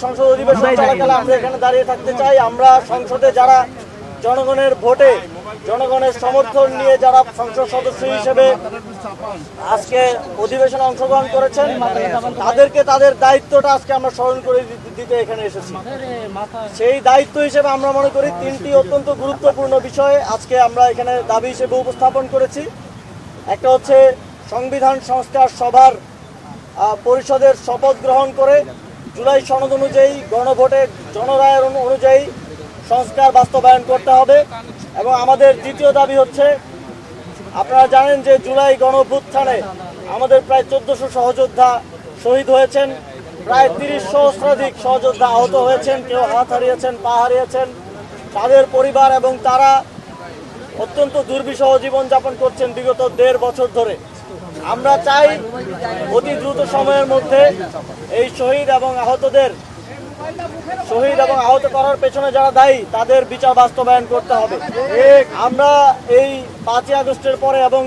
সংসদ অধিবেশন চলাকালে আমরা এখানে দাঁড়িয়ে থাকতে চাই। আমরা সংসদে যারা জনগণের ভোটে জনগণের সমর্থন নিয়ে যারা সংসদ সদস্য হিসেবে আজকে অধিবেশনে অংশগ্রহণ করেছেন, তাদেরকে তাদের দায়িত্বটা আজকে আমরা স্মরণ করে দিতে এখানে এসেছি। সেই দায়িত্ব হিসেবে আমরা মনে করি তিনটি অত্যন্ত গুরুত্বপূর্ণ বিষয়ে আজকে আমরা এখানে দাবি হিসেবে উপস্থাপন করেছি। একটা হচ্ছে সংবিধান সংস্কার সভার পরিষদের শপথ গ্রহণ করে জুলাই সনদ অনুযায়ী গণভোটে জনরায়ের অনুযায়ী সংস্কার বাস্তবায়ন করতে হবে। এবং আমাদের দ্বিতীয় দাবি হচ্ছে, আপনারা জানেন যে জুলাই গণঅভ্যুত্থানে আমাদের প্রায় 1400 সহযোদ্ধা শহীদ হয়েছেন, প্রায় 30 সহস্রাধিক সহযোদ্ধা আহত হয়েছেন, কেউ হাত হারিয়েছেন, পা হারিয়েছেন। তাদের পরিবার এবং তারা অত্যন্ত দুর্বিষহ জীবনযাপন করছেন বিগত 1.5 বছর ধরে। আমরা চাই অতি দ্রুত সময়ের মধ্যে এই শহীদ এবং আহত করার পেছনে যারা দায়ী তাদের বিচার বাস্তবায়ন করতে হবে। আমরা এই 5ই আগস্টের পরে এবং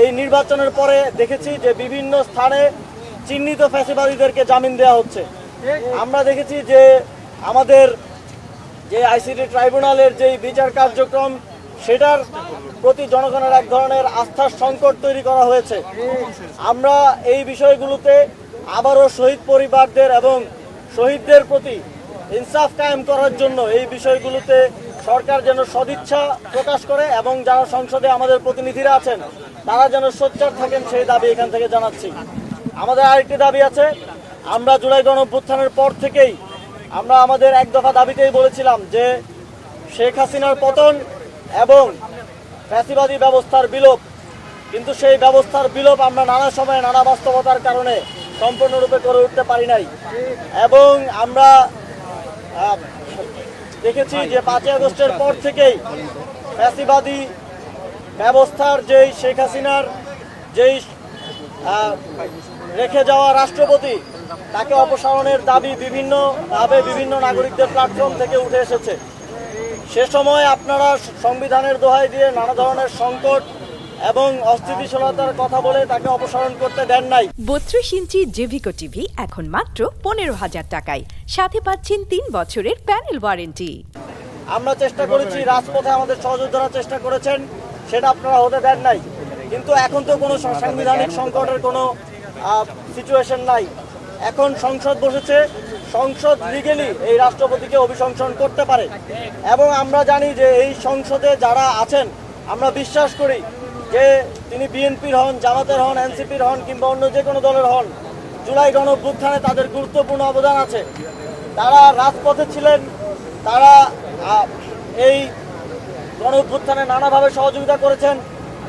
এই নির্বাচনের পরে দেখেছি যে বিভিন্ন স্থানে চিহ্নিত ফ্যাসিবাদীদেরকে জামিন দেওয়া হচ্ছে। আমরা দেখেছি যে আমাদের যে আইসিটি ট্রাইব্যুনালের যেই বিচার কার্যক্রম, সেটার প্রতি জনগণের এক ধরনের আস্থার সংকট তৈরি করা হয়েছে। আমরা এই বিষয়গুলোতে আবারও শহীদ পরিবারদের এবং শহীদদের প্রতি ইনসাফ কায়েম করার জন্য এই বিষয়গুলোতে সরকার যেন সদিচ্ছা প্রকাশ করে এবং যারা সংসদে আমাদের প্রতিনিধিরা আছেন তারা যেন সোচ্চার থাকেন, সেই দাবি এখান থেকে জানাচ্ছি। আমাদের আরেকটি দাবি আছে। আমরা জুলাই গণঅভ্যুত্থানের পর থেকেই আমরা আমাদের এক দফা দাবিতেই বলেছিলাম যে শেখ হাসিনার পতন এবং ফ্যাসিবাদী ব্যবস্থার বিলোপ, কিন্তু সেই ব্যবস্থার বিলোপ আমরা নানা সময়ে নানা বাস্তবতার কারণে সম্পূর্ণরূপে করে উঠতে পারি নাই। এবং আমরা দেখেছি যে 5ই আগস্টের পর থেকেই ফ্যাসিবাদী ব্যবস্থার যেই শেখ হাসিনার যেই রেখে যাওয়া রাষ্ট্রপতি, তাকে অপসারণের দাবি বিভিন্নভাবে বিভিন্ন নাগরিকদের প্ল্যাটফর্ম থেকে উঠে এসেছে। সে সময় আপনারা সংবিধানের দোহাই দিয়ে নানা ধরনের সংকট এবং অস্থিতিশীলতার কথা বলে তাকে অপসারণ করতে দেন নাই। 32 ইঞ্চি জেভিকো টিভি এখন মাত্র 15,000 টাকায়, সাথে পাচ্ছেন 3 বছরের প্যানেল ওয়ারেন্টি। আমরা চেষ্টা করেছি, রাজপথে আমাদের সহযোদ্ধারা চেষ্টা করেছেন, সেটা আপনারা হতে দেন নাই। কিন্তু এখন তো কোনো সাংবিধানিক সংকটের কোনো সিচুয়েশন নাই। এখন সংসদ বসেছে, সংসদ লিগেলি এই রাষ্ট্রপতিকে অভিশংসন করতে পারে। এবং আমরা জানি যে এই সংসদে যারা আছেন, আমরা বিশ্বাস করি যে তিনি বিএনপির হন, জামাতের হন, এনসিপির হন কিংবা অন্য যে কোনো দলের হন, জুলাই গণঅভ্যুত্থানে তাদের গুরুত্বপূর্ণ অবদান আছে। তারা রাজপথে ছিলেন, তারা এই গণঅভ্যুত্থানে নানাভাবে সহযোগিতা করেছেন।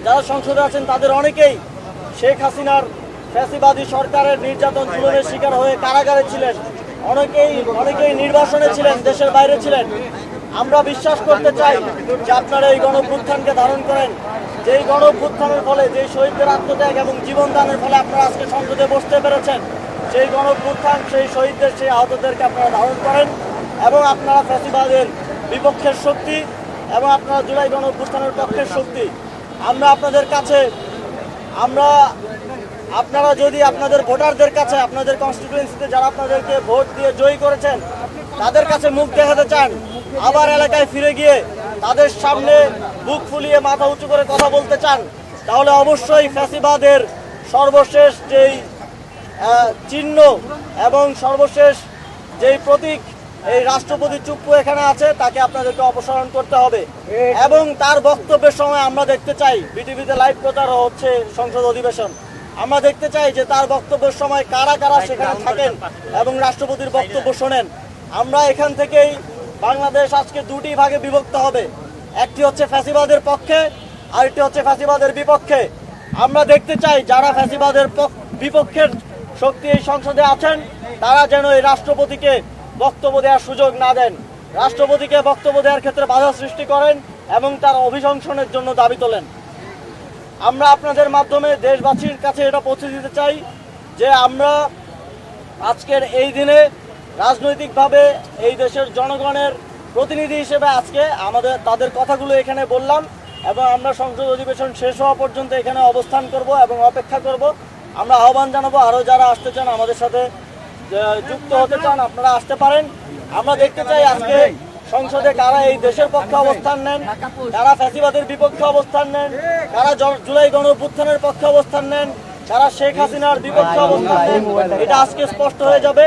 যারা সংসদে আছেন তাদের অনেকেই শেখ হাসিনার ফ্যাসিবাদী সরকারের নির্যাতন জুলুমের শিকার হয়ে কারাগারে ছিলেন, অনেকেই নির্বাসনে ছিলেন, দেশের বাইরে ছিলেন। আমরা বিশ্বাস করতে চাই যে আপনারা এই গণঅভ্যুত্থানকে ধারণ করেন, যেই গণঅভ্যুত্থানের ফলে যেই শহীদদের আত্মত্যাগ এবং জীবনদানের ফলে আপনারা আজকে সংসদে বসতে পেরেছেন, সেই গণঅভ্যুত্থান, সেই শহীদদের, সেই আহতদেরকে আপনারা ধারণ করেন এবং আপনারা ফ্যাসিবাদের বিপক্ষের শক্তি এবং আপনারা জুলাই গণঅভ্যুত্থানের পক্ষের শক্তি। আমরা আপনাদের কাছে, আপনারা যদি আপনাদের ভোটারদের কাছে, আপনাদের কনস্টিটিউয়েন্সিতে যারা আপনাদেরকে ভোট দিয়ে জয়ী করেছেন, তাদের কাছে মুখ দেখাতে চান, আবার এলাকায় ফিরে গিয়ে তাদের সামনে বুক ফুলিয়ে মাথা উঁচু করে কথা বলতে চান, তাহলে অবশ্যই ফ্যাসিবাদের সর্বশেষ যেই চিহ্ন এবং সর্বশেষ যেই প্রতীক এই রাষ্ট্রপতি চুপ্পু এখানে আছে, তাকে আপনাদেরকে অপসারণ করতে হবে। এবং তার বক্তব্যের সময় আমরা দেখতে চাই, বিটিভিতে লাইভ প্রচার হচ্ছে সংসদ অধিবেশন, আমরা দেখতে চাই যে তার বক্তব্যের সময় কারা কারা সেখানে থাকেন এবং রাষ্ট্রপতির বক্তব্য শোনেন। আমরা এখান থেকেই বাংলাদেশ আজকে দুটি ভাগে বিভক্ত হবে, একটি হচ্ছে ফ্যাসিবাদের পক্ষে, আরেকটি হচ্ছে ফ্যাসিবাদের বিপক্ষে। আমরা দেখতে চাই যারা ফ্যাসিবাদের বিপক্ষের শক্তি এই সংসদে আছেন, তারা যেন এই রাষ্ট্রপতিকে বক্তব্য দেওয়ার সুযোগ না দেন, রাষ্ট্রপতিকে বক্তব্য দেওয়ার ক্ষেত্রে বাধা সৃষ্টি করেন এবং তার অভিশংসনের জন্য দাবি তোলেন। আমরা আপনাদের মাধ্যমে দেশবাসীর কাছে এটা পৌঁছে দিতে চাই যে আমরা আজকের এই দিনে রাজনৈতিকভাবে এই দেশের জনগণের প্রতিনিধি হিসেবে আজকে তাদের কথাগুলো এখানে বললাম এবং আমরা সংসদ অধিবেশন শেষ হওয়া পর্যন্ত এখানে অবস্থান করব এবং অপেক্ষা করব। আমরা আহ্বান জানাবো আরও যারা আসতে চান আমাদের সাথে যুক্ত হতে চান আপনারা আসতে পারেন। আমরা দেখতে চাই আজকে সংসদে কারা এই দেশের পক্ষে অবস্থান নেন, কারা ফ্যাসিবাদের বিপক্ষে অবস্থান নেন, কারা জুলাই গণঅভ্যুত্থানের পক্ষে অবস্থান নেন, কারা শেখ হাসিনার বিপক্ষে অবস্থান নেন। এটা আজকে স্পষ্ট হয়ে যাবে।